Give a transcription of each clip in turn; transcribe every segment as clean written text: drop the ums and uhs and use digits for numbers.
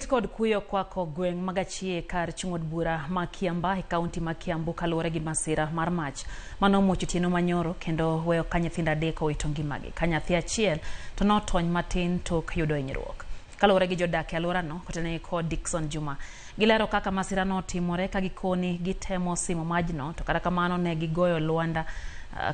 Bet kod kuyo kwako gweng magachie kar chungod bura ma Kiamba e kaunti ma Kiambu kaluwore gi masira mar mach mano muocho tieno manyoro kendo weyo ka nyithindo adek owito ngimagi. Ka nyathi achiel to notony matin tok yudo hinyruok. Kaluwore gi jodak e alworano kotene kod Dickson Juma. Gilero kaka masira no timore ka gikoni gitemo simo majno to kata kamano ne gigoyo Luanda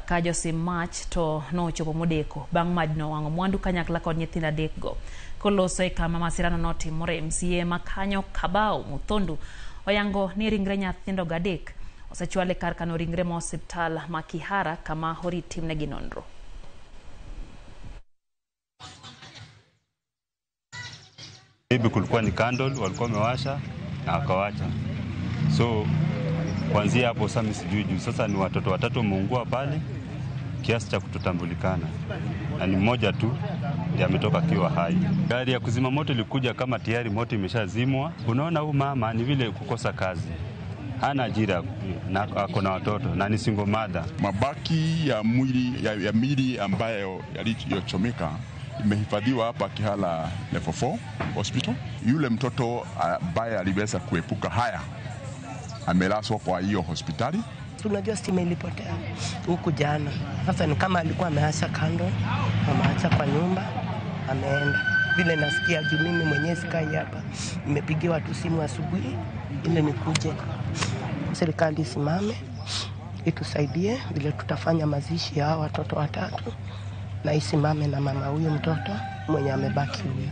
ka josim mach to nochopo modeko bang' majno wang'o mwandu kanyakla kod nyithindo adek go. Koloso e kama masirano notimore, MCA makanyo Kabau Muthondu oyango ni ringre nyithindo gadek osechwale kar kano ringre mo hospital ma Kihara kama hori timnegi nonro. Bibi kulikuwa ni candle walikuwa wamewasha na akawacha. So kuanzia hapo sasa mimi sijui juu sasa ni watoto watatu wameungua pale kiasi cha kutotambulikana. Na ni mmoja tu ndiye ametoka kiwa hai. Gari ya kuzima moto ilikuja kama tayari moto imeshazimwa. Unaona huyu mama ni vile kukosa kazi. Hana ajira na ako na watoto na ni single mother. Mabaki ya mwili ambayo yaliyochomeka imehifadhiwa hapa Kihala Level 4 Hospital. Yule mtoto ambaye aliweza kuepuka haya amelazwa kwa hiyo hospitali. Tunajua stima ilipotea huku jana. Sasa ni kama alikuwa ameacha kando, ameacha kwa nyumba, ameenda. Vile nasikia juu mimi mwenyewe sikai hapa. Nimepigiwa tu simu asubuhi ili nikuje. Serikali isimame itusaidie vile tutafanya mazishi ya watoto watatu na isimame na mama huyu mtoto mwenye amebaki huyu.